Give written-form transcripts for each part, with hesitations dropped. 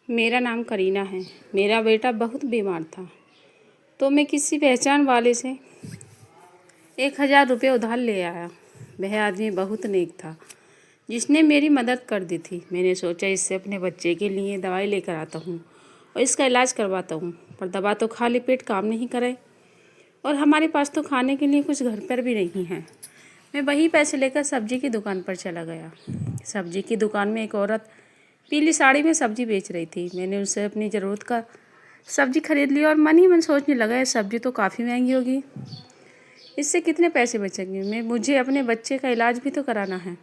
मेरा नाम करीना है। मेरा बेटा बहुत बीमार था, तो मैं किसी पहचान वाले से 1,000 रुपये उधार ले आया। वह आदमी बहुत नेक था, जिसने मेरी मदद कर दी थी। मैंने सोचा इससे अपने बच्चे के लिए दवाई लेकर आता हूँ और इसका इलाज करवाता हूँ, पर दवा तो खाली पेट काम नहीं करे और हमारे पास तो खाने के लिए कुछ घर पर भी नहीं है। मैं वही पैसे लेकर सब्जी की दुकान पर चला गया। सब्जी की दुकान में एक औरत पीली साड़ी में सब्जी बेच रही थी। मैंने उनसे अपनी ज़रूरत का सब्जी खरीद लिया और मन ही मन सोचने लगा, ये सब्जी तो काफ़ी महंगी होगी, इससे कितने पैसे बचेंगे। मुझे अपने बच्चे का इलाज भी तो कराना है।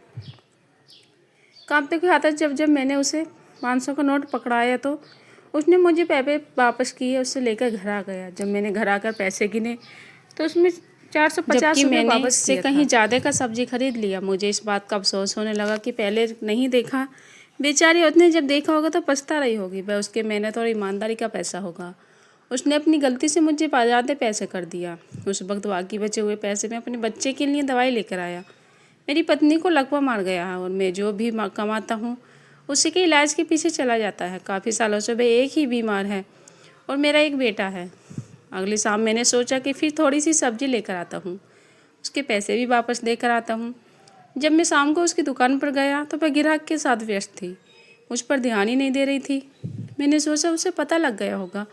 कांपते हुए हाथ जब मैंने उसे 500 का नोट पकड़ाया तो उसने मुझे पैसे वापस किए, उससे लेकर घर आ गया। जब मैंने घर आकर पैसे गिने तो उसमें 450 रुपये वापस से कहीं ज़्यादा का सब्जी खरीद लिया। मुझे इस बात का अफसोस होने लगा कि पहले नहीं देखा। बेचारी औरत ने जब देखा होगा तो पछता रही होगी। वह उसके मेहनत और ईमानदारी का पैसा होगा। उसने अपनी गलती से मुझे ज़्यादा पैसे कर दिया। उस वक्त बाकी बचे हुए पैसे मैं अपने बच्चे के लिए दवाई लेकर आया। मेरी पत्नी को लकवा मार गया है और मैं जो भी कमाता हूँ उसी के इलाज के पीछे चला जाता है। काफ़ी सालों से वह एक ही बीमार है और मेरा एक बेटा है। अगली शाम मैंने सोचा कि फिर थोड़ी सी सब्जी लेकर आता हूँ, उसके पैसे भी वापस देकर आता हूँ। जब मैं शाम को उसकी दुकान पर गया तो वह ग्राहक के साथ व्यस्त थी, मुझ पर ध्यान ही नहीं दे रही थी। मैंने सोचा उसे पता लग गया होगा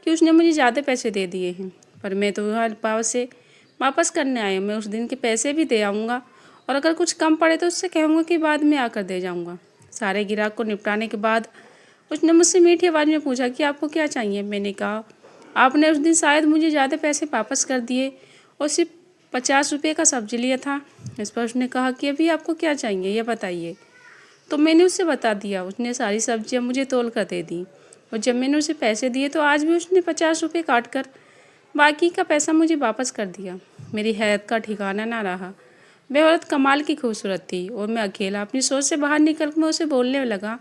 कि उसने मुझे ज़्यादा पैसे दे दिए हैं, पर मैं तो वहाँ पाव से वापस करने आया। मैं उस दिन के पैसे भी दे आऊँगा और अगर कुछ कम पड़े तो उससे कहूँगा कि बाद में आकर दे जाऊँगा। सारे ग्राहक को निपटाने के बाद उसने मुझसे मीठी आवाज़ में पूछा कि आपको क्या चाहिए। मैंने कहा आपने उस दिन शायद मुझे ज़्यादा पैसे वापस कर दिए और सिर्फ 50 रुपये का सब्जी लिया था। इस पर उसने कहा कि अभी आपको क्या चाहिए ये बताइए। तो मैंने उससे बता दिया। उसने सारी सब्जियां मुझे तोल कर दे दी और जब मैंने उसे पैसे दिए तो आज भी उसने 50 रुपये काट कर बाकी का पैसा मुझे वापस कर दिया। मेरी हैरत का ठिकाना ना रहा। वह औरत कमाल की खूबसूरत थी और मैं अकेला अपनी सोच से बाहर निकल मैं उसे बोलने लगा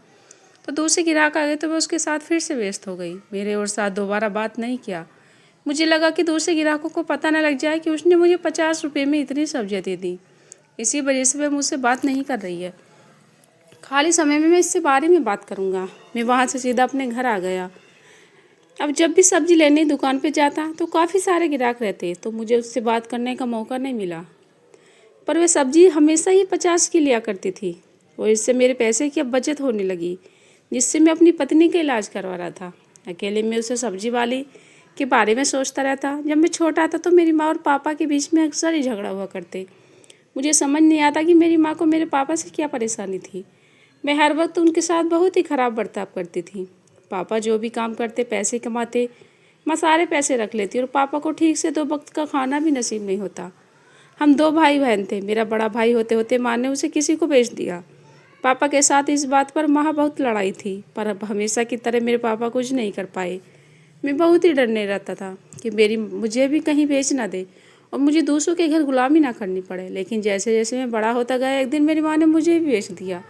तो दूसरे ग्राहक आ गए तो वह उसके साथ फिर से व्यस्त हो गई। मेरे और साथ दोबारा बात नहीं किया। मुझे लगा कि दूसरे ग्राहकों को पता न लग जाए कि उसने मुझे 50 रुपये में इतनी सब्जियां दे दी। इसी वजह से वह मुझसे बात नहीं कर रही है। खाली समय में मैं इससे बारे में बात करूँगा। मैं वहाँ से सीधा अपने घर आ गया। अब जब भी सब्जी लेने दुकान पे जाता तो काफ़ी सारे ग्राहक रहते, तो मुझे उससे बात करने का मौका नहीं मिला। पर वह सब्जी हमेशा ही 50 की लिया करती थी और इससे मेरे पैसे की अब बचत होने लगी, जिससे मैं अपनी पत्नी का इलाज करवा रहा था। अकेले में उसे सब्जी वाली के बारे में सोचता रहता। जब मैं छोटा था तो मेरी माँ और पापा के बीच में अक्सर ही झगड़ा हुआ करते। मुझे समझ नहीं आता कि मेरी माँ को मेरे पापा से क्या परेशानी थी। मैं हर वक्त उनके साथ बहुत ही ख़राब बर्ताव करती थी। पापा जो भी काम करते, पैसे कमाते, माँ सारे पैसे रख लेती और पापा को ठीक से 2 वक्त का खाना भी नसीब नहीं होता। हम 2 भाई बहन थे। मेरा बड़ा भाई होते होते माँ ने उसे किसी को बेच दिया। पापा के साथ इस बात पर माँ बहुत लड़ाई थी, पर अब हमेशा की तरह मेरे पापा कुछ नहीं कर पाए। मैं बहुत ही डरने रहता था कि मुझे भी कहीं बेच ना दे और मुझे दूसरों के घर गुलामी ना करनी पड़े। लेकिन जैसे जैसे मैं बड़ा होता गया, एक दिन मेरी माँ ने मुझे भी बेच दिया।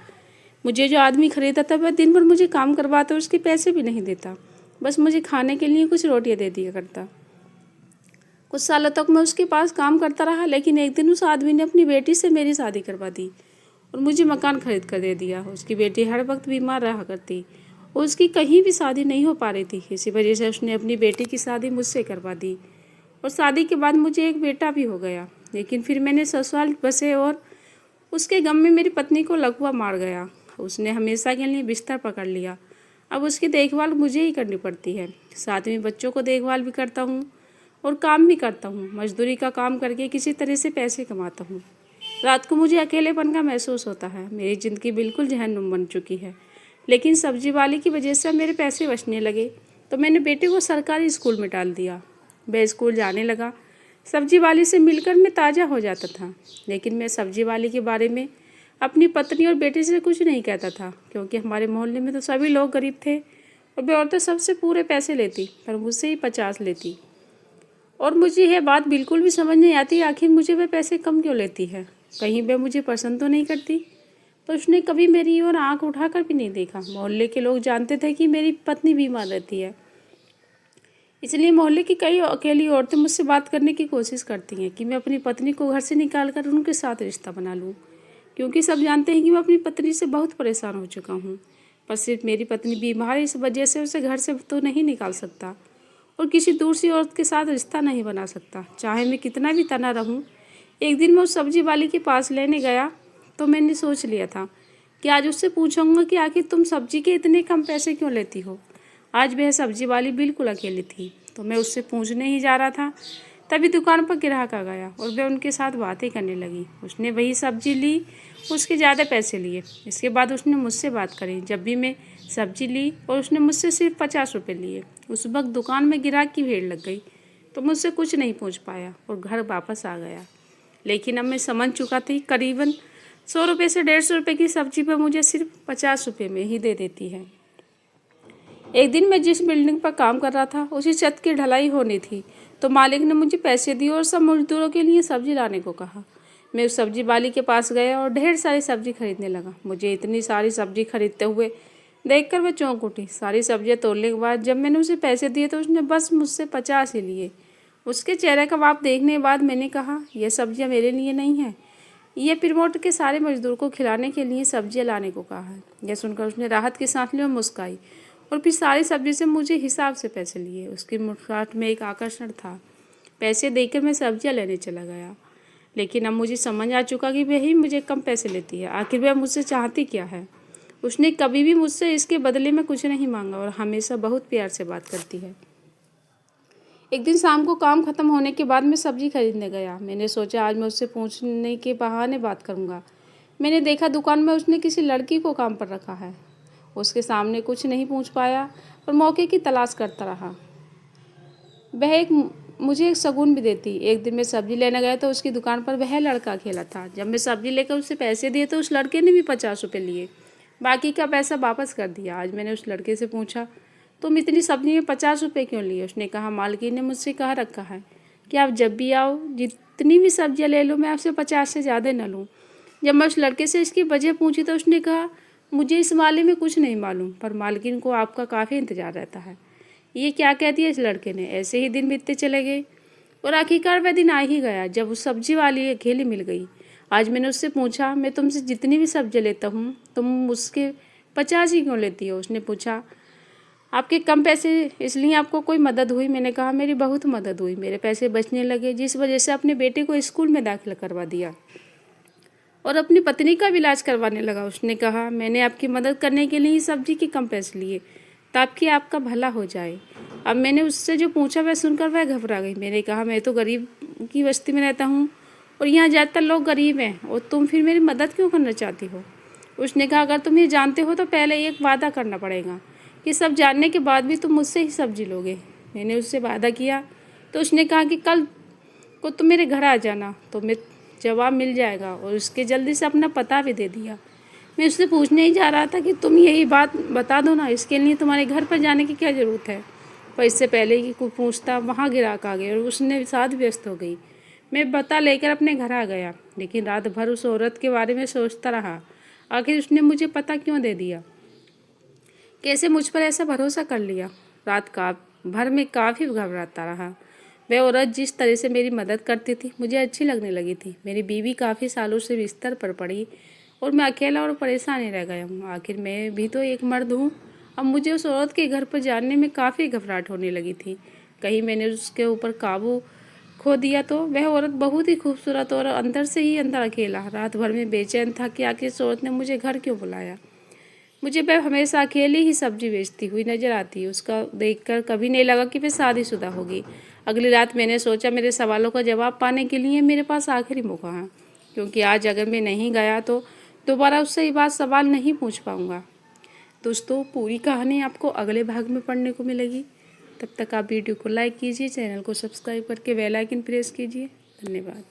मुझे जो आदमी खरीदा था वह दिन भर मुझे काम करवाता और उसके पैसे भी नहीं देता, बस मुझे खाने के लिए कुछ रोटियाँ दे दिया करता। कुछ सालों तक मैं उसके पास काम करता रहा, लेकिन एक दिन उस आदमी ने अपनी बेटी से मेरी शादी करवा दी और मुझे मकान खरीद कर दे दिया। उसकी बेटी हर वक्त बीमार रहा करती और उसकी कहीं भी शादी नहीं हो पा रही थी। इसी वजह से उसने अपनी बेटी की शादी मुझसे करवा दी और शादी के बाद मुझे एक बेटा भी हो गया। लेकिन फिर मैंने ससुराल बसे और उसके गम में मेरी पत्नी को लकवा मार गया। उसने हमेशा के लिए बिस्तर पकड़ लिया। अब उसकी देखभाल मुझे ही करनी पड़ती है। साथ में बच्चों को देखभाल भी करता हूँ और काम भी करता हूँ। मजदूरी का काम करके किसी तरह से पैसे कमाता हूँ। रात को मुझे अकेलेपन का महसूस होता है। मेरी ज़िंदगी बिल्कुल जहन्नुम बन चुकी है। लेकिन सब्जी वाली की वजह से मेरे पैसे बचने लगे तो मैंने बेटे को सरकारी स्कूल में डाल दिया। वह स्कूल जाने लगा। सब्जी वाली से मिलकर मैं ताज़ा हो जाता था, लेकिन मैं सब्जी वाली के बारे में अपनी पत्नी और बेटे से कुछ नहीं कहता था, क्योंकि हमारे मोहल्ले में तो सभी लोग गरीब थे और वह औरतें सबसे पूरे पैसे लेती, पर मुझसे ही 50 लेती। और मुझे यह बात बिल्कुल भी समझ नहीं आती, आखिर मुझे वह पैसे कम क्यों लेती है। कहीं वह मुझे पसंद तो नहीं करती। तो उसने कभी मेरी ओर आंख उठाकर भी नहीं देखा। मोहल्ले के लोग जानते थे कि मेरी पत्नी बीमार रहती है, इसलिए मोहल्ले की कई अकेली औरतें मुझसे बात करने की कोशिश करती हैं कि मैं अपनी पत्नी को घर से निकाल कर उनके साथ रिश्ता बना लूँ, क्योंकि सब जानते हैं कि मैं अपनी पत्नी से बहुत परेशान हो चुका हूँ। पर सिर्फ मेरी पत्नी बीमार है, इस वजह से उसे घर से तो नहीं निकाल सकता और किसी दूसरी औरत के साथ रिश्ता नहीं बना सकता, चाहे मैं कितना भी तना रहूं। एक दिन मैं उस सब्जी वाली के पास लेने गया तो मैंने सोच लिया था कि आज उससे पूछूंगा कि आखिर तुम सब्जी के इतने कम पैसे क्यों लेती हो। आज वह सब्जी वाली बिल्कुल अकेली थी, तो मैं उससे पूछने ही जा रहा था, तभी दुकान पर ग्राहक आ गया और वह उनके साथ बातें करने लगी। उसने वही सब्जी ली, उसके ज़्यादा पैसे लिए। इसके बाद उसने मुझसे बात करी जब भी मैं सब्जी ली और उसने मुझसे सिर्फ 50 रुपये लिए। उस वक्त दुकान में ग्राहक की भीड़ लग गई तो मुझसे कुछ नहीं पूछ पाया और घर वापस आ गया। लेकिन अब मैं समझ चुका था, करीबन 100 रुपये से 150 रुपये की सब्जी पर मुझे सिर्फ 50 रुपये में ही दे देती है। एक दिन मैं जिस बिल्डिंग पर काम कर रहा था उसी छत की ढलाई होनी थी, तो मालिक ने मुझे पैसे दिए और सब मजदूरों के लिए सब्जी लाने को कहा। मैं उस सब्जी वाली के पास गया और ढेर सारी सब्जी खरीदने लगा। मुझे इतनी सारी सब्जी खरीदते हुए देखकर वह चौंक उठी। सारी सब्जियां तोड़ने के बाद जब मैंने उसे पैसे दिए तो उसने बस मुझसे 50 ही लिए। उसके चेहरे का भाव देखने के बाद मैंने कहा, यह सब्जियां मेरे लिए नहीं है, ये प्रमोट के सारे मजदूर को खिलाने के लिए सब्जियां लाने को कहा है। यह सुनकर उसने राहत की सांस ली और मुस्काई और फिर सारी सब्जी से मुझे हिसाब से पैसे लिए। उसकी मुस्कुराहट में एक आकर्षण था। पैसे देकर मैं सब्जियां लेने चला गया, लेकिन अब मुझे समझ आ चुका कि वही मुझे कम पैसे लेती है। आखिर वह मुझसे चाहती क्या है। उसने कभी भी मुझसे इसके बदले में कुछ नहीं मांगा और हमेशा बहुत प्यार से बात करती है। एक दिन शाम को काम खत्म होने के बाद मैं सब्जी खरीदने गया। मैंने सोचा आज मैं उससे पूछने के बहाने बात करूंगा। मैंने देखा दुकान में उसने किसी लड़की को काम पर रखा है। उसके सामने कुछ नहीं पूछ पाया और मौके की तलाश करता रहा। वह मुझे एक शगुन भी देती। एक दिन मैं सब्जी लेने गया तो उसकी दुकान पर वह लड़का अकेला था। जब मैं सब्जी लेकर उसे पैसे दिए तो उस लड़के ने भी 50 रुपये लिए, बाकी का पैसा वापस कर दिया। आज मैंने उस लड़के से पूछा, तुम इतनी सब्जी में 50 रुपये क्यों लिए। उसने कहा, मालकिन ने मुझसे कहा रखा है कि आप जब भी आओ जितनी भी सब्जियां ले लो मैं आपसे 50 से ज़्यादा न लूँ। जब मैं उस लड़के से इसकी वजह पूछी तो उसने कहा, मुझे इस मामले में कुछ नहीं मालूम, पर मालकिन को आपका काफ़ी इंतज़ार रहता है। ये क्या कह दिया इस लड़के ने। ऐसे ही दिन बीतते चले गए और आखिरकार वह दिन आ ही गया जब उस सब्जी वाली अकेली मिल गई। आज मैंने उससे पूछा, मैं तुमसे जितनी भी सब्जी लेता हूँ तुम उसके 50 ही क्यों लेती हो। उसने पूछा, आपके कम पैसे इसलिए आपको कोई मदद हुई। मैंने कहा, मेरी बहुत मदद हुई, मेरे पैसे बचने लगे, जिस वजह से अपने बेटे को स्कूल में दाखिला करवा दिया और अपनी पत्नी का भी इलाज करवाने लगा। उसने कहा, मैंने आपकी मदद करने के लिए ही सब्जी के कम पैसे लिए ताकि आपका भला हो जाए। अब मैंने उससे जो पूछा वह सुनकर वह घबरा गई। मैंने कहा, मैं तो गरीब की बस्ती में रहता हूँ और यहाँ ज़्यादातर लोग गरीब हैं और तुम फिर मेरी मदद क्यों करना चाहती हो। उसने कहा, अगर तुम ये जानते हो तो पहले एक वादा करना पड़ेगा कि सब जानने के बाद भी तुम मुझसे ही सब्जी लोगे। मैंने उससे वादा किया तो उसने कहा कि कल को तुम मेरे घर आ जाना, तो मैं जवाब मिल जाएगा और उसके जल्दी से अपना पता भी दे दिया। मैं उससे पूछने ही जा रहा था कि तुम यही बात बता दो ना, इसके लिए तुम्हारे घर पर जाने की क्या ज़रूरत है। पर इससे पहले कि कोई पूछता वहाँ ग्राहक आ गए और उसने साथ व्यस्त हो गई। मैं बता लेकर अपने घर आ गया, लेकिन रात भर उस औरत के बारे में सोचता रहा। आखिर उसने मुझे पता क्यों दे दिया, कैसे मुझ पर ऐसा भरोसा कर लिया। रात का भर में काफ़ी घबराता रहा। वह औरत जिस तरह से मेरी मदद करती थी मुझे अच्छी लगने लगी थी। मेरी बीवी काफ़ी सालों से बिस्तर पर पड़ी और मैं अकेला और परेशान ही रह गया हूँ। आखिर मैं भी तो एक मर्द हूँ। अब मुझे उस औरत के घर पर जाने में काफ़ी घबराहट होने लगी थी। कहीं मैंने उसके ऊपर काबू खो दिया तो। वह औरत बहुत ही खूबसूरत और अंदर से ही अंदर अकेला। रात भर में बेचैन था कि आखिर इस औरत ने मुझे घर क्यों बुलाया। मुझे वह हमेशा अकेली ही सब्जी बेचती हुई नजर आती है। उसका देखकर कभी नहीं लगा कि वह शादीशुदा होगी। अगली रात मैंने सोचा, मेरे सवालों का जवाब पाने के लिए मेरे पास आखिरी मौका है, क्योंकि आज अगर मैं नहीं गया तो दोबारा उससे ये बात सवाल नहीं पूछ पाऊंगा। दोस्तों, पूरी कहानी आपको अगले भाग में पढ़ने को मिलेगी। तब तक आप वीडियो को लाइक कीजिए, चैनल को सब्सक्राइब करके बेल आइकन प्रेस कीजिए। धन्यवाद।